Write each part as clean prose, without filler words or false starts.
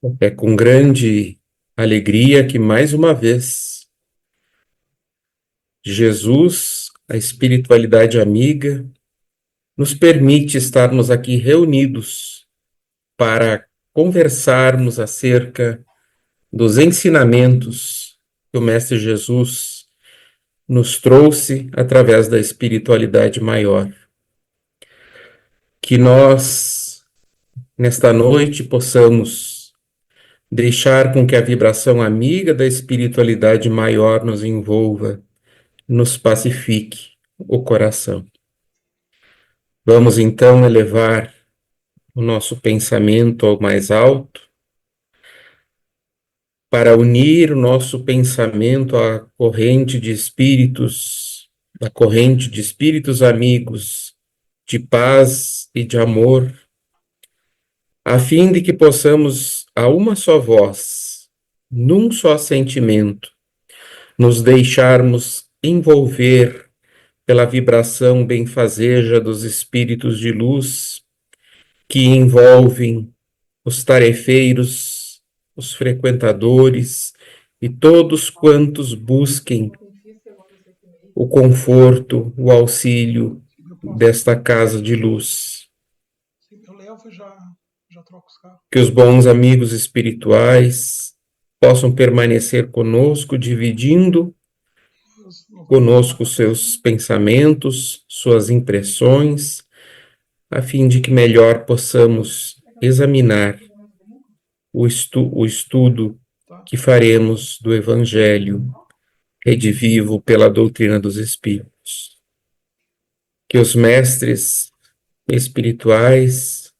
É com grande alegria que, mais uma vez, Jesus, a espiritualidade amiga, nos permite estarmos aqui reunidos para conversarmos acerca dos ensinamentos que o Mestre Jesus nos trouxe através da espiritualidade maior. Que nós, nesta noite, possamos deixar com que a vibração amiga da espiritualidade maior nos envolva, nos pacifique o coração. Vamos então elevar o nosso pensamento ao mais alto, para unir o nosso pensamento à corrente de espíritos, da corrente de espíritos amigos, de paz e de amor, a fim de que possamos, a uma só voz, num só sentimento, nos deixarmos envolver pela vibração benfazeja dos espíritos de luz que envolvem os tarefeiros, os frequentadores e todos quantos busquem o conforto, o auxílio desta casa de luz. Eu levo e já troco os carros. Que os bons amigos espirituais possam permanecer conosco, dividindo conosco seus pensamentos, suas impressões, a fim de que melhor possamos examinar o estudo que faremos do Evangelho redivivo pela doutrina dos Espíritos. Que os mestres espirituais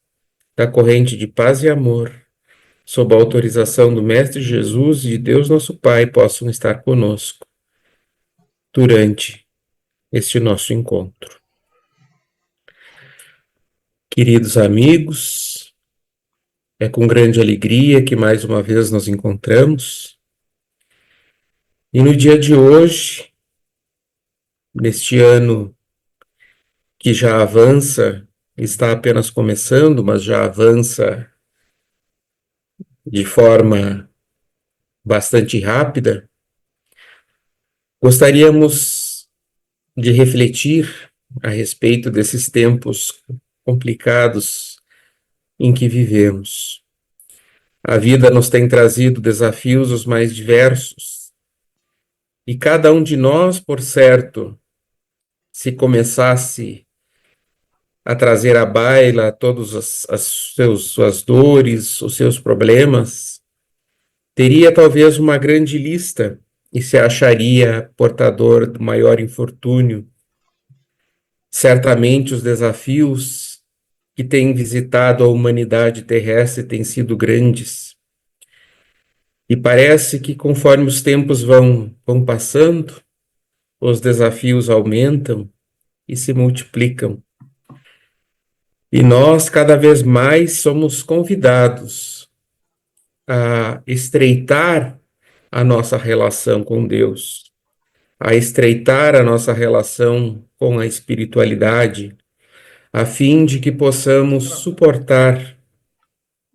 da corrente de paz e amor, sob a autorização do Mestre Jesus e de Deus nosso Pai, possam estar conosco durante este nosso encontro. Queridos amigos, é com grande alegria que mais uma vez nos encontramos. E no dia de hoje, neste ano que já avança, está apenas começando, mas já avança de forma bastante rápida, gostaríamos de refletir a respeito desses tempos complicados em que vivemos. A vida nos tem trazido desafios os mais diversos, e cada um de nós, por certo, se começasse a trazer à baila todas suas dores, os seus problemas, teria talvez uma grande lista e se acharia portador do maior infortúnio. Certamente os desafios que têm visitado a humanidade terrestre têm sido grandes. E parece que conforme os tempos vão passando, os desafios aumentam e se multiplicam. E nós, cada vez mais, somos convidados a estreitar a nossa relação com Deus, a estreitar a nossa relação com a espiritualidade, a fim de que possamos suportar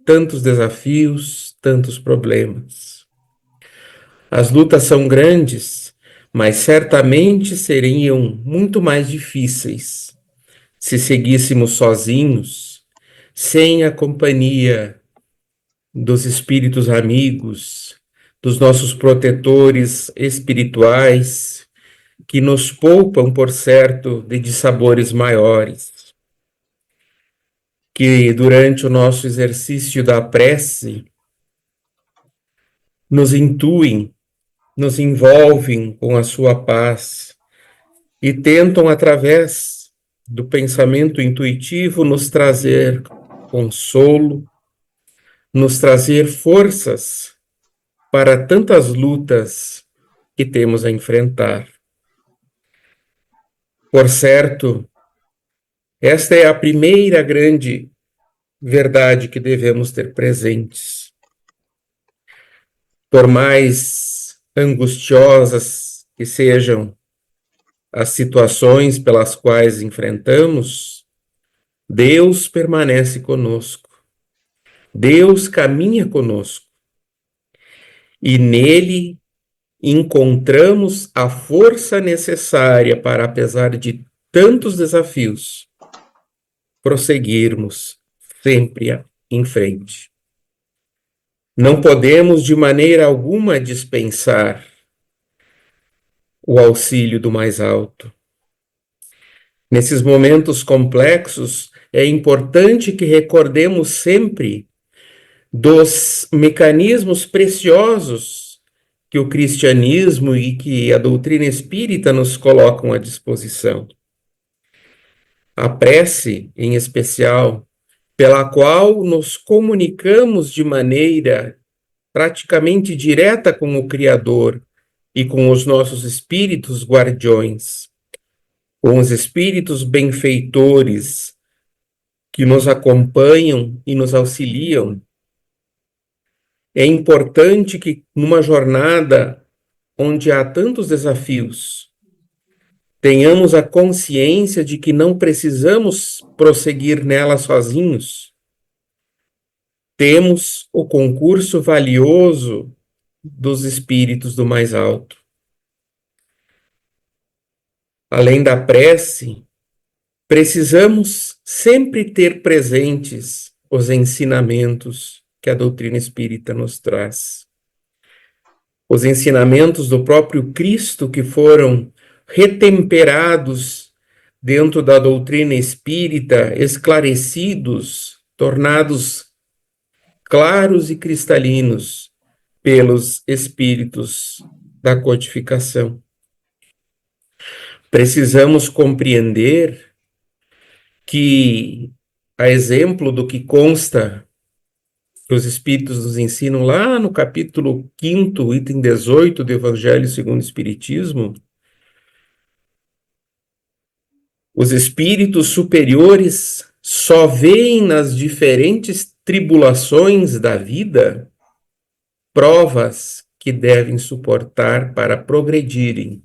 tantos desafios, tantos problemas. As lutas são grandes, mas certamente seriam muito mais difíceis se seguíssemos sozinhos, sem a companhia dos espíritos amigos, dos nossos protetores espirituais, que nos poupam, por certo, de dissabores maiores. Que durante o nosso exercício da prece, nos intuem, nos envolvem com a sua paz e tentam, através do pensamento intuitivo, nos trazer consolo, nos trazer forças para tantas lutas que temos a enfrentar. Por certo, esta é a primeira grande verdade que devemos ter presentes. Por mais angustiosas que sejam as situações pelas quais enfrentamos, Deus permanece conosco. Deus caminha conosco e nele encontramos a força necessária para, apesar de tantos desafios, prosseguirmos sempre em frente. Não podemos de maneira alguma dispensar o auxílio do mais alto. Nesses momentos complexos, é importante que recordemos sempre dos mecanismos preciosos que o cristianismo e que a doutrina espírita nos colocam à disposição. A prece, em especial, pela qual nos comunicamos de maneira praticamente direta com o Criador e com os nossos espíritos guardiões, com os espíritos benfeitores que nos acompanham e nos auxiliam. É importante que, numa jornada onde há tantos desafios, tenhamos a consciência de que não precisamos prosseguir nela sozinhos. Temos o concurso valioso dos espíritos do mais alto. Além da prece, precisamos sempre ter presentes os ensinamentos que a doutrina espírita nos traz. Os ensinamentos do próprio Cristo que foram retemperados dentro da doutrina espírita, esclarecidos, tornados claros e cristalinos pelos espíritos da codificação. Precisamos compreender que, a exemplo do que consta que os Espíritos nos ensinam lá no capítulo 5º, item 18 do Evangelho segundo o Espiritismo, os espíritos superiores só veem nas diferentes tribulações da vida provas que devem suportar para progredirem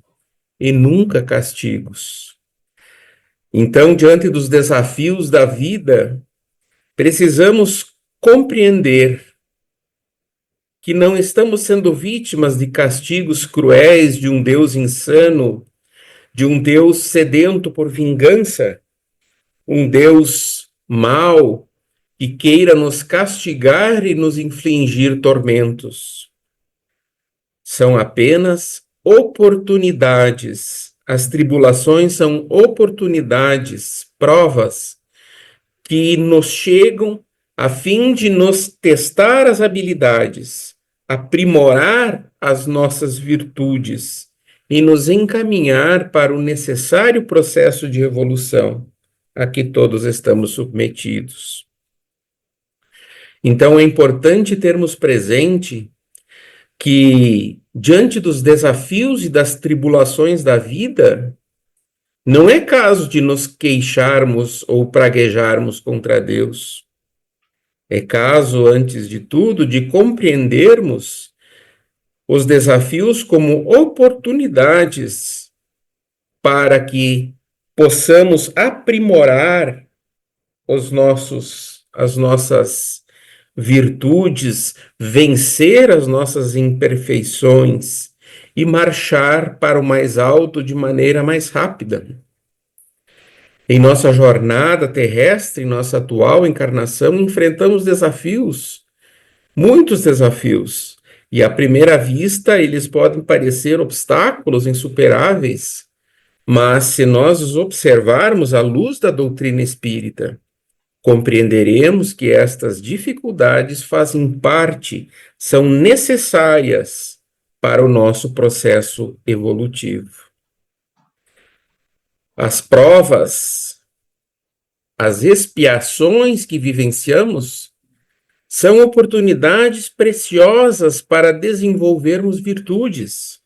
e nunca castigos. Então, diante dos desafios da vida, precisamos compreender que não estamos sendo vítimas de castigos cruéis de um Deus insano, de um Deus sedento por vingança, um Deus mau que queira nos castigar e nos infligir tormentos. São apenas oportunidades. As tribulações são oportunidades, provas que nos chegam a fim de nos testar as habilidades, aprimorar as nossas virtudes e nos encaminhar para o necessário processo de evolução a que todos estamos submetidos. Então, é importante termos presente que, diante dos desafios e das tribulações da vida, não é caso de nos queixarmos ou praguejarmos contra Deus. É caso, antes de tudo, de compreendermos os desafios como oportunidades para que possamos aprimorar as nossas virtudes, vencer as nossas imperfeições e marchar para o mais alto de maneira mais rápida. Em nossa jornada terrestre, em nossa atual encarnação, enfrentamos desafios, muitos desafios, e à primeira vista eles podem parecer obstáculos insuperáveis, mas se nós os observarmos à luz da doutrina espírita, compreenderemos que estas dificuldades fazem parte, são necessárias para o nosso processo evolutivo. As provas, as expiações que vivenciamos são oportunidades preciosas para desenvolvermos virtudes,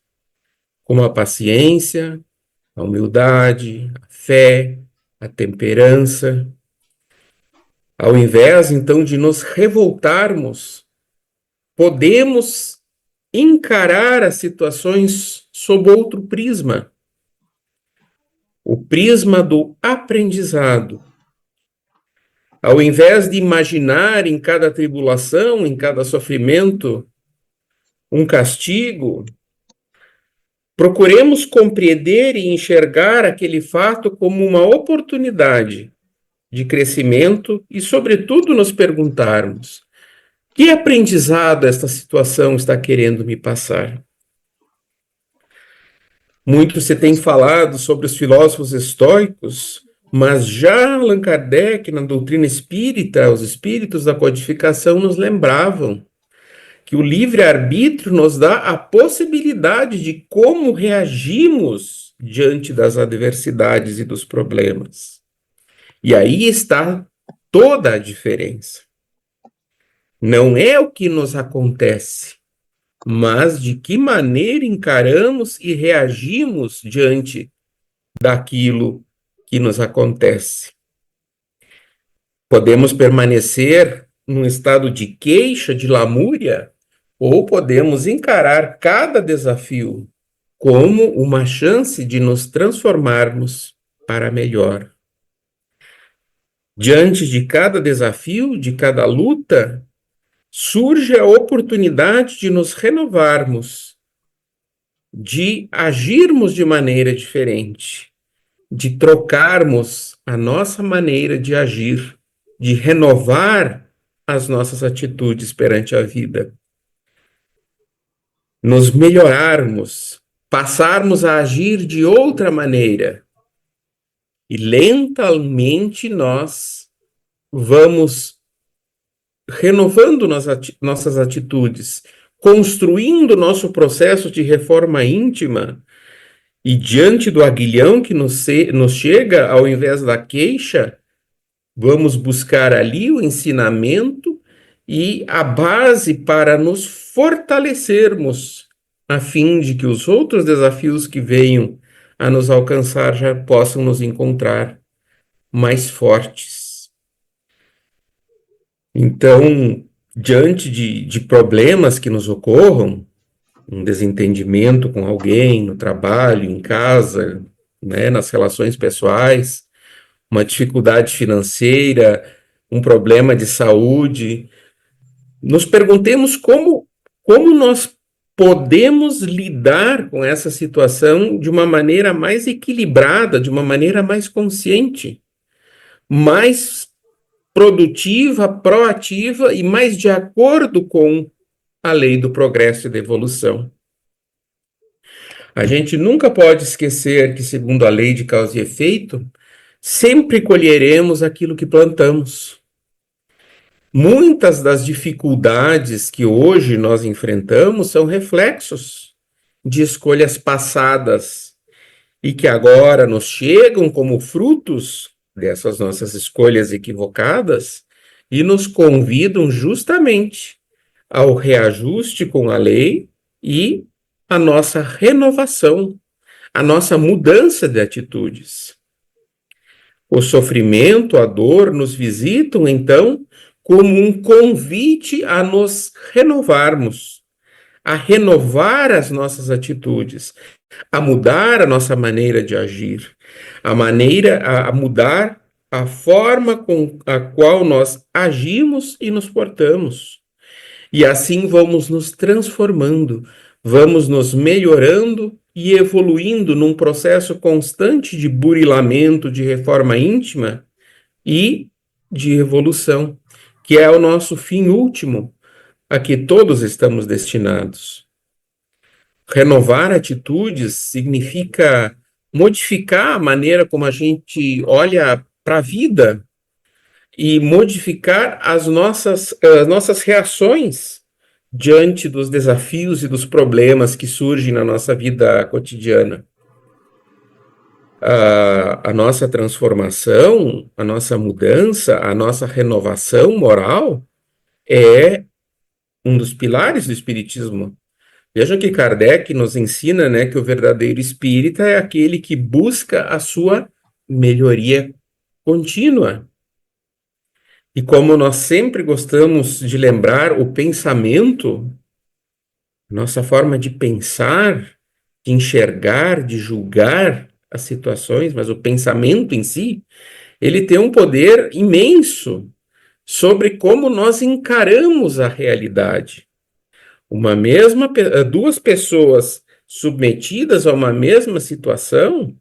como a paciência, a humildade, a fé, a temperança. Ao invés, então, de nos revoltarmos, podemos encarar as situações sob outro prisma, o prisma do aprendizado. Ao invés de imaginar em cada tribulação, em cada sofrimento, um castigo, procuremos compreender e enxergar aquele fato como uma oportunidade de crescimento e, sobretudo, nos perguntarmos: que aprendizado esta situação está querendo me passar? Muito se tem falado sobre os filósofos estoicos, mas já Allan Kardec, na doutrina espírita, os espíritos da codificação nos lembravam que o livre-arbítrio nos dá a possibilidade de como reagimos diante das adversidades e dos problemas. E aí está toda a diferença. Não é o que nos acontece, mas de que maneira encaramos e reagimos diante daquilo que nos acontece. Podemos permanecer num estado de queixa, de lamúria, ou podemos encarar cada desafio como uma chance de nos transformarmos para melhor. Diante de cada desafio, de cada luta, surge a oportunidade de nos renovarmos, de agirmos de maneira diferente, de trocarmos a nossa maneira de agir, de renovar as nossas atitudes perante a vida, nos melhorarmos, passarmos a agir de outra maneira. E lentamente nós vamos renovando nossas atitudes, construindo nosso processo de reforma íntima, e diante do aguilhão que nos chega, ao invés da queixa, vamos buscar ali o ensinamento e a base para nos fortalecermos, a fim de que os outros desafios que venham a nos alcançar já possam nos encontrar mais fortes. Então, diante de problemas que nos ocorram, um desentendimento com alguém no trabalho, em casa, né, nas relações pessoais, uma dificuldade financeira, um problema de saúde, nos perguntemos como nós podemos lidar com essa situação de uma maneira mais equilibrada, de uma maneira mais consciente, mais produtiva, proativa e mais de acordo com a lei do progresso e da evolução. A gente nunca pode esquecer que, segundo a lei de causa e efeito, sempre colheremos aquilo que plantamos. Muitas das dificuldades que hoje nós enfrentamos são reflexos de escolhas passadas e que agora nos chegam como frutos dessas nossas escolhas equivocadas e nos convidam justamente ao reajuste com a lei e a nossa renovação, a nossa mudança de atitudes. O sofrimento, a dor nos visitam, então, como um convite a nos renovarmos, a renovar as nossas atitudes, a mudar a nossa maneira de agir, a mudar a forma com a qual nós agimos e nos portamos. E assim vamos nos transformando, vamos nos melhorando e evoluindo num processo constante de burilamento, de reforma íntima e de evolução, que é o nosso fim último, a que todos estamos destinados. Renovar atitudes significa modificar a maneira como a gente olha para a vida e modificar as nossas reações diante dos desafios e dos problemas que surgem na nossa vida cotidiana. A nossa transformação, a nossa mudança, a nossa renovação moral é um dos pilares do espiritismo. Vejam que Kardec nos ensina, né, que o verdadeiro espírita é aquele que busca a sua melhoria contínua. E como nós sempre gostamos de lembrar, o pensamento, nossa forma de pensar, de enxergar, de julgar as situações, mas o pensamento em si, ele tem um poder imenso sobre como nós encaramos a realidade. Duas pessoas submetidas a uma mesma situação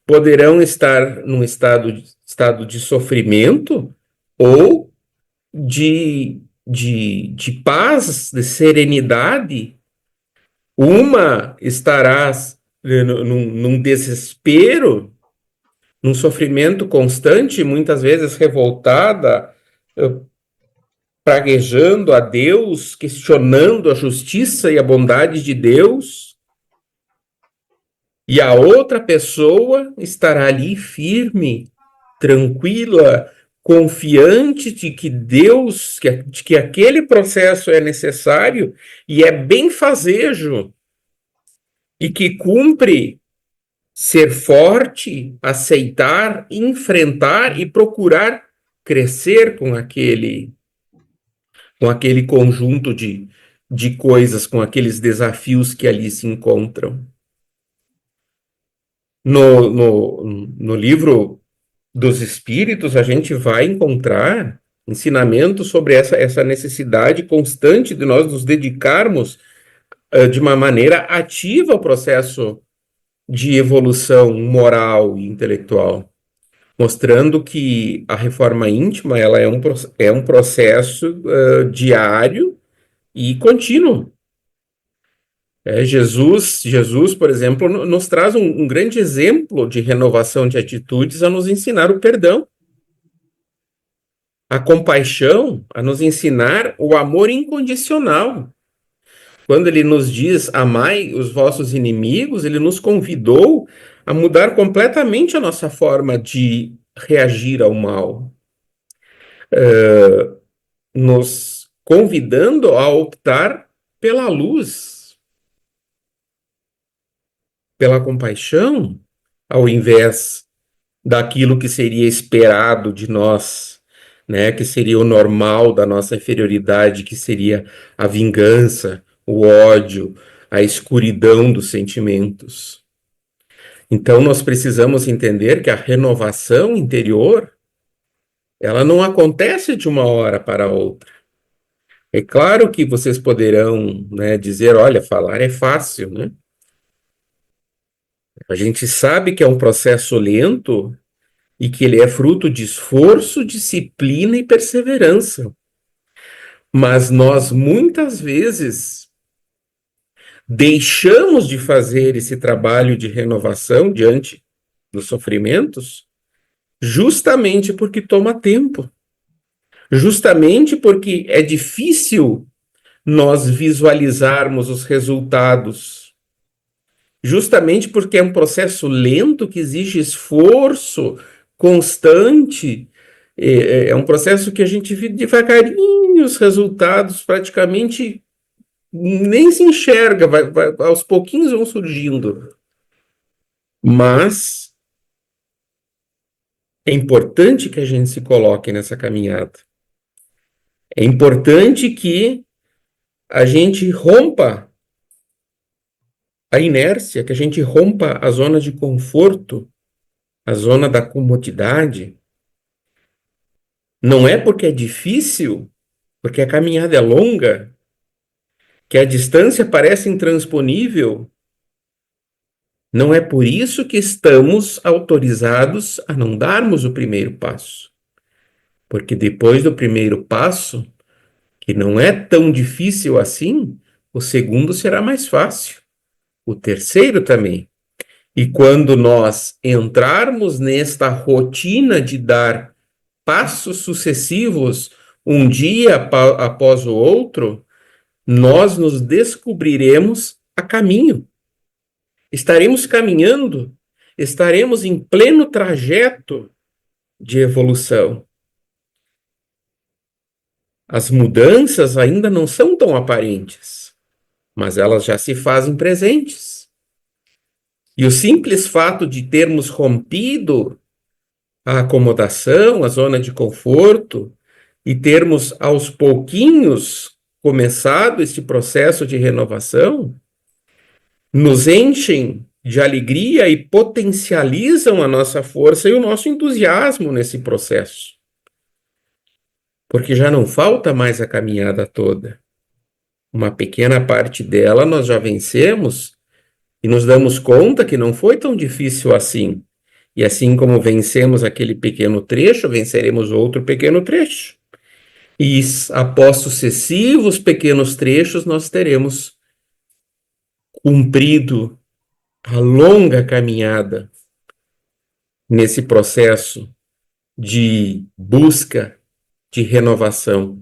poderão estar num estado de sofrimento ou de paz, de serenidade. Uma estará num desespero, num sofrimento constante, muitas vezes revoltada, eh, praguejando a Deus, questionando a justiça e a bondade de Deus, e a outra pessoa estará ali firme, tranquila, confiante de que Deus, de que aquele processo é necessário e é benfazejo, e que cumpre ser forte, aceitar, enfrentar e procurar crescer com aquele conjunto de coisas, com aqueles desafios que ali se encontram. No livro dos Espíritos, a gente vai encontrar ensinamentos sobre essa necessidade constante de nós nos dedicarmos de uma maneira ativa ao processo de evolução moral e intelectual, mostrando que a reforma íntima ela é um processo diário e contínuo. Jesus, por exemplo, nos traz um grande exemplo de renovação de atitudes a nos ensinar o perdão, a compaixão, a nos ensinar o amor incondicional. Quando ele nos diz, amai os vossos inimigos, ele nos convidou a mudar completamente a nossa forma de reagir ao mal, nos convidando a optar pela luz, pela compaixão, ao invés daquilo que seria esperado de nós, né, que seria o normal da nossa inferioridade, que seria a vingança, o ódio, a escuridão dos sentimentos. Então, nós precisamos entender que a renovação interior, ela não acontece de uma hora para outra. É claro que vocês poderão, né, dizer, olha, falar é fácil, né? A gente sabe que é um processo lento e que ele é fruto de esforço, disciplina e perseverança. Mas nós, muitas vezes, deixamos de fazer esse trabalho de renovação diante dos sofrimentos, justamente porque toma tempo, justamente porque é difícil nós visualizarmos os resultados, justamente porque é um processo lento que exige esforço constante, é um processo que a gente vê devagarinho os resultados, praticamente nem se enxerga, aos pouquinhos vão surgindo. Mas é importante que a gente se coloque nessa caminhada. É importante que a gente rompa a inércia, que a gente rompa a zona de conforto, a zona da comodidade. Não é porque é difícil, porque a caminhada é longa, que a distância parece intransponível. Não é por isso que estamos autorizados a não darmos o primeiro passo. Porque depois do primeiro passo, que não é tão difícil assim, o segundo será mais fácil, o terceiro também. E quando nós entrarmos nesta rotina de dar passos sucessivos, um dia após o outro, nós nos descobriremos a caminho. Estaremos caminhando, estaremos em pleno trajeto de evolução. As mudanças ainda não são tão aparentes, mas elas já se fazem presentes. E o simples fato de termos rompido a acomodação, a zona de conforto, e termos aos pouquinhos começado este processo de renovação, nos enchem de alegria e potencializam a nossa força e o nosso entusiasmo nesse processo. porque já não falta mais a caminhada toda. Uma pequena parte dela nós já vencemos e nos damos conta que não foi tão difícil assim. E assim como vencemos aquele pequeno trecho, venceremos outro pequeno trecho. E após sucessivos pequenos trechos, nós teremos cumprido a longa caminhada nesse processo de busca, de renovação.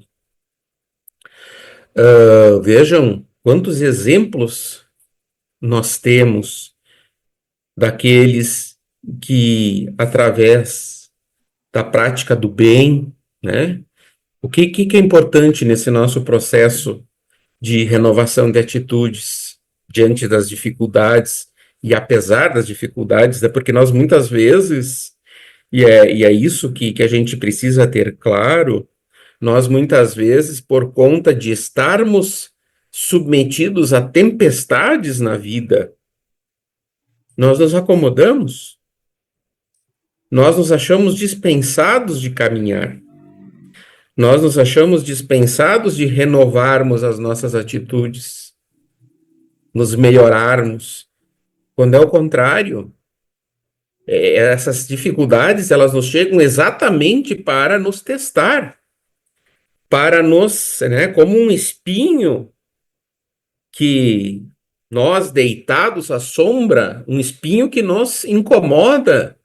Vejam quantos exemplos nós temos daqueles que, através da prática do bem, né? O que é importante nesse nosso processo de renovação de atitudes diante das dificuldades e apesar das dificuldades, é porque nós muitas vezes, e é isso que a gente precisa ter claro, nós muitas vezes, por conta de estarmos submetidos a tempestades na vida, nós nos acomodamos, nós nos achamos dispensados de caminhar, nós nos achamos dispensados de renovarmos as nossas atitudes, nos melhorarmos, quando é o contrário. Essas dificuldades, elas nos chegam exatamente para nos testar, para nos, né, como um espinho que nós deitados à sombra, um espinho que nos incomoda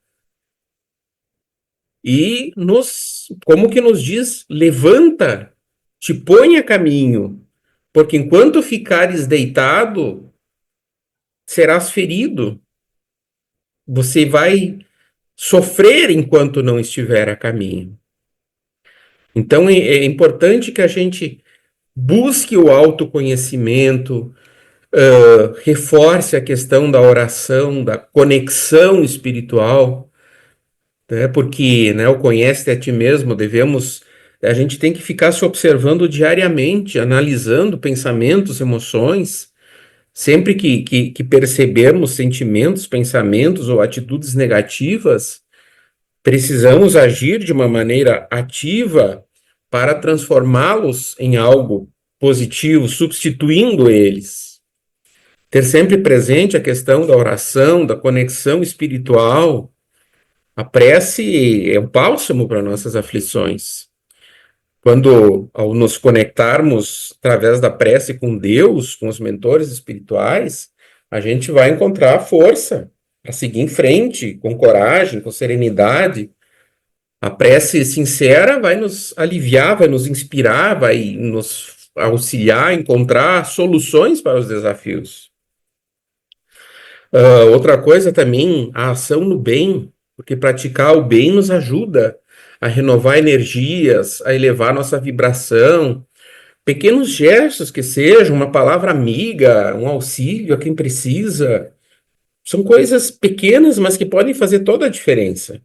e nos, como que nos diz, levanta, te põe a caminho, porque enquanto ficares deitado, serás ferido. Você vai sofrer enquanto não estiver a caminho. Então é importante que a gente busque o autoconhecimento, reforce a questão da oração, da conexão espiritual, né? Porque, né, o conhece a ti mesmo, a gente tem que ficar se observando diariamente, analisando pensamentos, emoções, sempre que percebermos sentimentos, pensamentos ou atitudes negativas, precisamos agir de uma maneira ativa para transformá-los em algo positivo, substituindo eles. Ter sempre presente a questão da oração, da conexão espiritual. A prece é um bálsamo para nossas aflições. Quando, ao nos conectarmos através da prece com Deus, com os mentores espirituais, a gente vai encontrar força para seguir em frente, com coragem, com serenidade. A prece sincera vai nos aliviar, vai nos inspirar, vai nos auxiliar a encontrar soluções para os desafios. Outra coisa também, a ação no bem, porque praticar o bem nos ajuda a renovar energias, a elevar nossa vibração. Pequenos gestos que sejam, uma palavra amiga, um auxílio a quem precisa, são coisas pequenas, mas que podem fazer toda a diferença.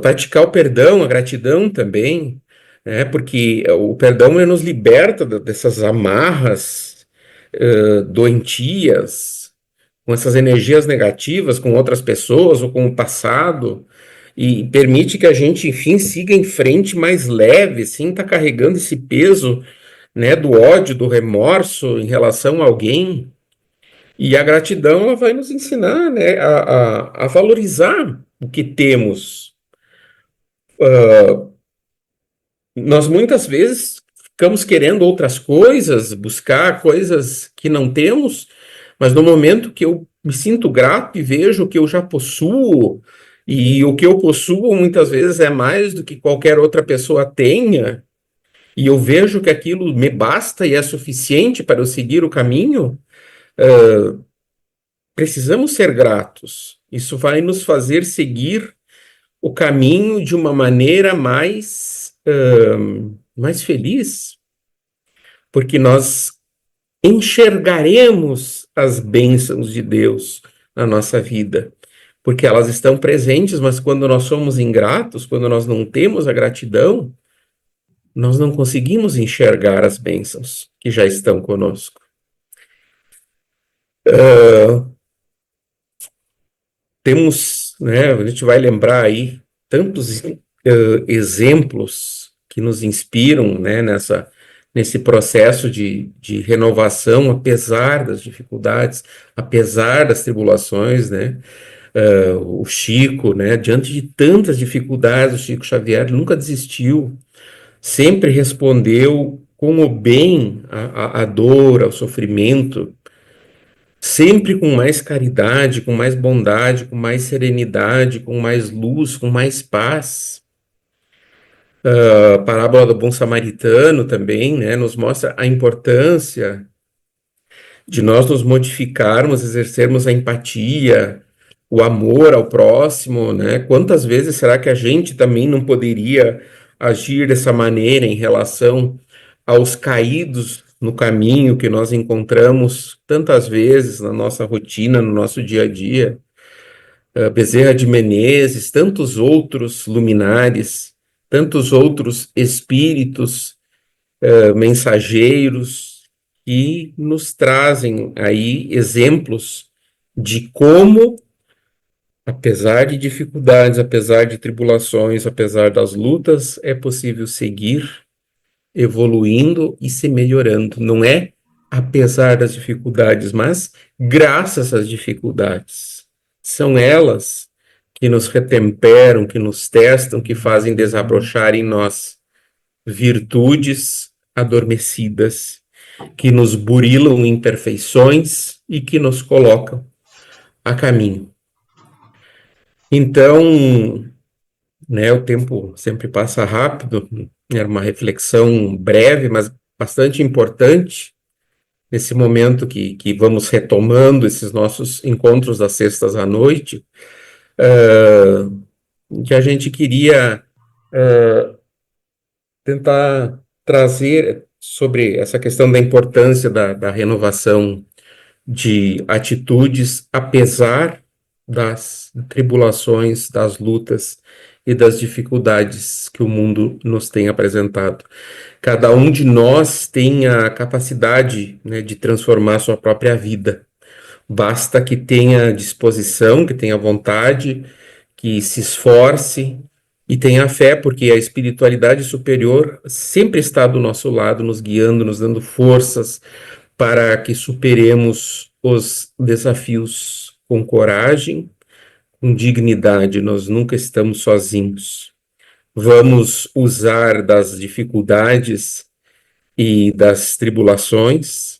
Praticar o perdão, a gratidão também, né? Porque o perdão nos liberta dessas amarras doentias, com essas energias negativas, com outras pessoas ou com o passado, e permite que a gente, enfim, siga em frente mais leve, sem estar carregando esse peso, né, do ódio, do remorso em relação a alguém. E a gratidão, ela vai nos ensinar, né, a valorizar o que temos. Nós muitas vezes ficamos querendo outras coisas, buscar coisas que não temos, mas no momento que eu me sinto grato e vejo o que eu já possuo, e o que eu possuo muitas vezes é mais do que qualquer outra pessoa tenha, e eu vejo que aquilo me basta e é suficiente para eu seguir o caminho, precisamos ser gratos. Isso vai nos fazer seguir o caminho de uma maneira mais feliz, porque nós enxergaremos as bênçãos de Deus na nossa vida, porque elas estão presentes, mas quando nós somos ingratos, quando nós não temos a gratidão, nós não conseguimos enxergar as bênçãos que já estão conosco. Temos, né, a gente vai lembrar aí tantos exemplos que nos inspiram, né, nesse processo de renovação, apesar das dificuldades, apesar das tribulações, né? O Chico, né, diante de tantas dificuldades, o Chico Xavier nunca desistiu, sempre respondeu com o bem à dor, ao sofrimento, sempre com mais caridade, com mais bondade, com mais serenidade, com mais luz, com mais paz. A parábola do bom samaritano também, né, nos mostra a importância de nós nos modificarmos, exercermos a empatia, o amor ao próximo, né? Quantas vezes será que a gente também não poderia agir dessa maneira em relação aos caídos no caminho que nós encontramos tantas vezes na nossa rotina, no nosso dia a dia? Bezerra de Menezes, tantos outros luminares, tantos outros espíritos, mensageiros, que nos trazem aí exemplos de como, apesar de dificuldades, apesar de tribulações, apesar das lutas, é possível seguir evoluindo e se melhorando. Não é apesar das dificuldades, mas graças às dificuldades. São elas que nos retemperam, que nos testam, que fazem desabrochar em nós virtudes adormecidas, que nos burilam imperfeições e que nos colocam a caminho. Então, né, o tempo sempre passa rápido, era uma reflexão breve, mas bastante importante, nesse momento que vamos retomando esses nossos encontros das sextas à noite, que a gente queria tentar trazer sobre essa questão da importância da renovação de atitudes, apesar das tribulações, das lutas e das dificuldades que o mundo nos tem apresentado. Cada um de nós tem a capacidade, né, de transformar sua própria vida. Basta que tenha disposição, que tenha vontade, que se esforce e tenha fé, porque a espiritualidade superior sempre está do nosso lado, nos guiando, nos dando forças para que superemos os desafios com coragem, com dignidade. Nós nunca estamos sozinhos. Vamos usar das dificuldades e das tribulações,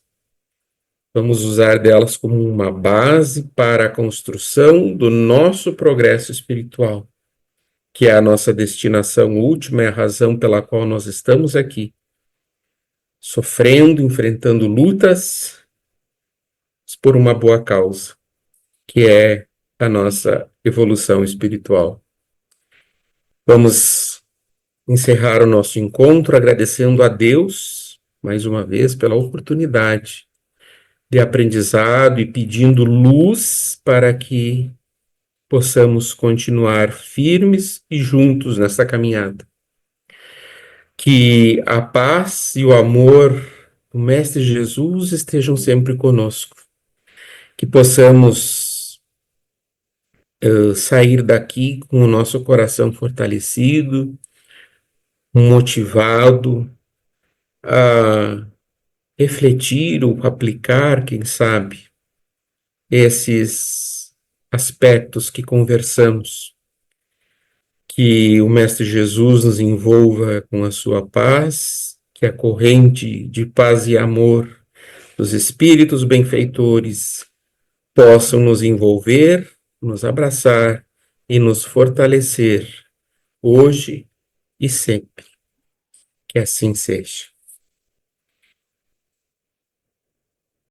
vamos usar delas como uma base para a construção do nosso progresso espiritual, que é a nossa destinação última, é a razão pela qual nós estamos aqui, sofrendo, enfrentando lutas por uma boa causa, que é a nossa evolução espiritual. Vamos encerrar o nosso encontro agradecendo a Deus, mais uma vez, pela oportunidade de aprendizado e pedindo luz para que possamos continuar firmes e juntos nessa caminhada. Que a paz e o amor do Mestre Jesus estejam sempre conosco. Que possamos sair daqui com o nosso coração fortalecido, motivado a refletir ou aplicar, quem sabe, esses aspectos que conversamos. Que o Mestre Jesus nos envolva com a sua paz, que a corrente de paz e amor dos espíritos benfeitores possam nos envolver, nos abraçar e nos fortalecer, hoje e sempre. Que assim seja.